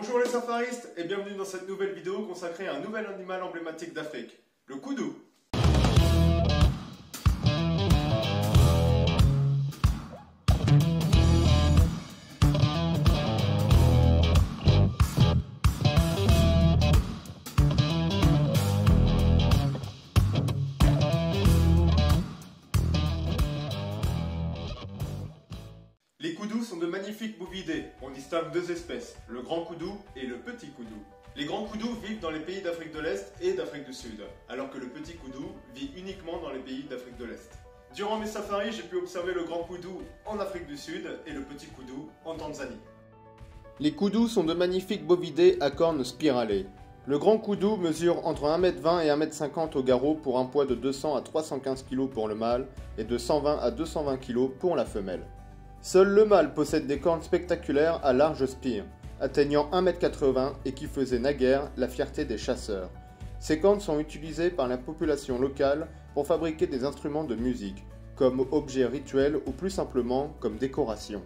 Bonjour les safaristes et bienvenue dans cette nouvelle vidéo consacrée à un nouvel animal emblématique d'Afrique, le koudou. Les koudous sont de magnifiques bovidés. On distingue deux espèces, le grand koudou et le petit koudou. Les grands koudous vivent dans les pays d'Afrique de l'Est et d'Afrique du Sud, alors que le petit koudou vit uniquement dans les pays d'Afrique de l'Est. Durant mes safaris, j'ai pu observer le grand koudou en Afrique du Sud et le petit koudou en Tanzanie. Les koudous sont de magnifiques bovidés à cornes spiralées. Le grand koudou mesure entre 1,20 m et 1,50 m au garrot pour un poids de 200 à 315 kg pour le mâle et de 120 à 220 kg pour la femelle. Seul le mâle possède des cornes spectaculaires à large spire, atteignant 1,80 m et qui faisaient naguère la fierté des chasseurs. Ces cornes sont utilisées par la population locale pour fabriquer des instruments de musique, comme objets rituels ou plus simplement comme décoration.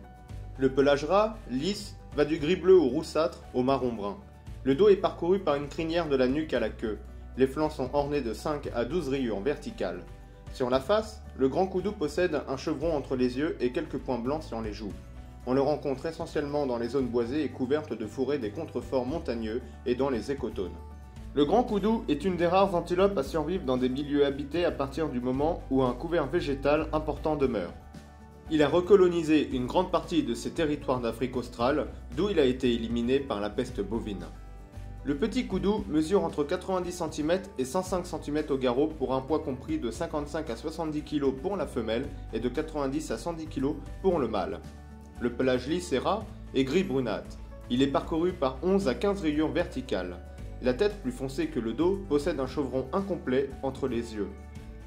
Le pelage ras, lisse, va du gris bleu au roussâtre au marron brun. Le dos est parcouru par une crinière de la nuque à la queue. Les flancs sont ornés de 5 à 12 rayures verticales. Sur la face, le grand koudou possède un chevron entre les yeux et quelques points blancs sur les joues. On le rencontre essentiellement dans les zones boisées et couvertes de forêts des contreforts montagneux et dans les écotones. Le grand koudou est une des rares antilopes à survivre dans des milieux habités à partir du moment où un couvert végétal important demeure. Il a recolonisé une grande partie de ses territoires d'Afrique australe, d'où il a été éliminé par la peste bovine. Le petit koudou mesure entre 90 cm et 105 cm au garrot pour un poids compris de 55 à 70 kg pour la femelle et de 90 à 110 kg pour le mâle. Le pelage lisse et ras est gris brunâtre. Il est parcouru par 11 à 15 rayures verticales. La tête, plus foncée que le dos, possède un chevron incomplet entre les yeux.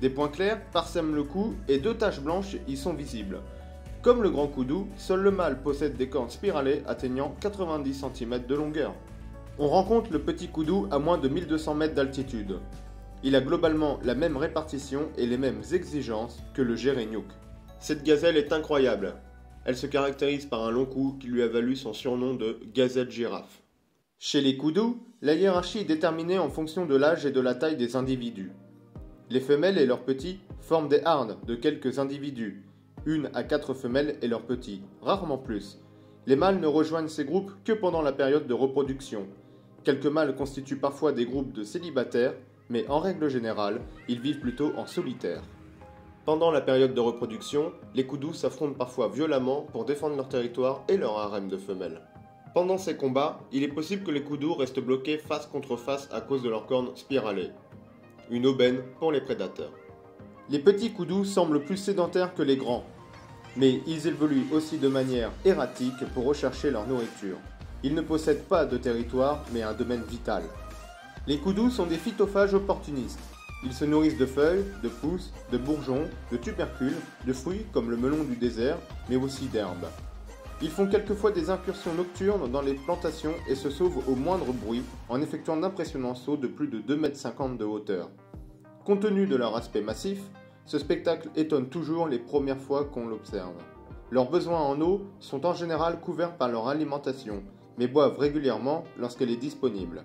Des points clairs parsèment le cou et deux taches blanches y sont visibles. Comme le grand koudou, seul le mâle possède des cornes spiralées atteignant 90 cm de longueur. On rencontre le petit koudou à moins de 1200 mètres d'altitude. Il a globalement la même répartition et les mêmes exigences que le géréniouk. Cette gazelle est incroyable. Elle se caractérise par un long cou qui lui a valu son surnom de gazelle girafe. Chez les koudous, la hiérarchie est déterminée en fonction de l'âge et de la taille des individus. Les femelles et leurs petits forment des hardes de quelques individus, 1 à 4 femelles et leurs petits, rarement plus. Les mâles ne rejoignent ces groupes que pendant la période de reproduction. Quelques mâles constituent parfois des groupes de célibataires, mais en règle générale, ils vivent plutôt en solitaire. Pendant la période de reproduction, les koudous s'affrontent parfois violemment pour défendre leur territoire et leur harem de femelles. Pendant ces combats, il est possible que les koudous restent bloqués face contre face à cause de leurs cornes spiralées. Une aubaine pour les prédateurs. Les petits koudous semblent plus sédentaires que les grands, mais ils évoluent aussi de manière erratique pour rechercher leur nourriture. Ils ne possèdent pas de territoire, mais un domaine vital. Les koudous sont des phytophages opportunistes. Ils se nourrissent de feuilles, de pousses, de bourgeons, de tubercules, de fruits comme le melon du désert, mais aussi d'herbes. Ils font quelquefois des incursions nocturnes dans les plantations et se sauvent au moindre bruit en effectuant d'impressionnants sauts de plus de 2,50 m de hauteur. Compte tenu de leur aspect massif, ce spectacle étonne toujours les premières fois qu'on l'observe. Leurs besoins en eau sont en général couverts par leur alimentation, mais boivent régulièrement lorsqu'elle est disponible.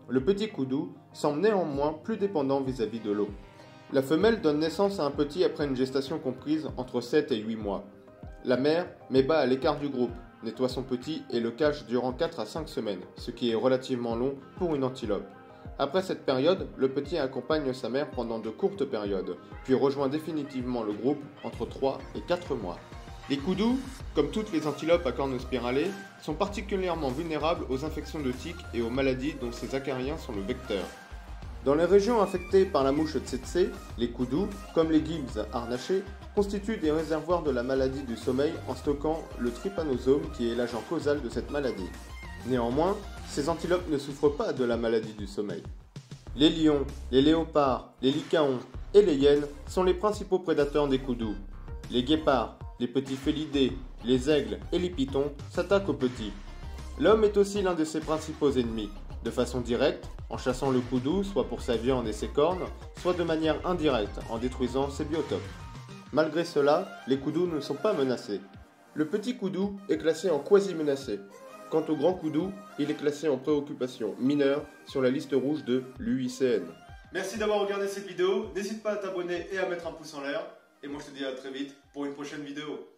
Le petit koudou semble néanmoins plus dépendant vis-à-vis de l'eau. La femelle donne naissance à un petit après une gestation comprise entre 7 et 8 mois. La mère met bas à l'écart du groupe, nettoie son petit et le cache durant 4 à 5 semaines, ce qui est relativement long pour une antilope. Après cette période, le petit accompagne sa mère pendant de courtes périodes, puis rejoint définitivement le groupe entre 3 et 4 mois. Les koudous, comme toutes les antilopes à cornes spiralées, sont particulièrement vulnérables aux infections de tiques et aux maladies dont ces acariens sont le vecteur. Dans les régions affectées par la mouche tsetse, les koudous, comme les gibbs harnachés, constituent des réservoirs de la maladie du sommeil en stockant le trypanosome qui est l'agent causal de cette maladie. Néanmoins, ces antilopes ne souffrent pas de la maladie du sommeil. Les lions, les léopards, les lycaons et les hyènes sont les principaux prédateurs des koudous. Les guépards, les petits félidés, les aigles et les pitons s'attaquent aux petits. L'homme est aussi l'un de ses principaux ennemis, de façon directe, en chassant le koudou soit pour sa viande et ses cornes, soit de manière indirecte, en détruisant ses biotopes. Malgré cela, les koudous ne sont pas menacés. Le petit koudou est classé en quasi-menacé. Quant au grand koudou, il est classé en préoccupation mineure sur la liste rouge de l'UICN. Merci d'avoir regardé cette vidéo, n'hésite pas à t'abonner et à mettre un pouce en l'air. Et moi je te dis à très vite pour une prochaine vidéo.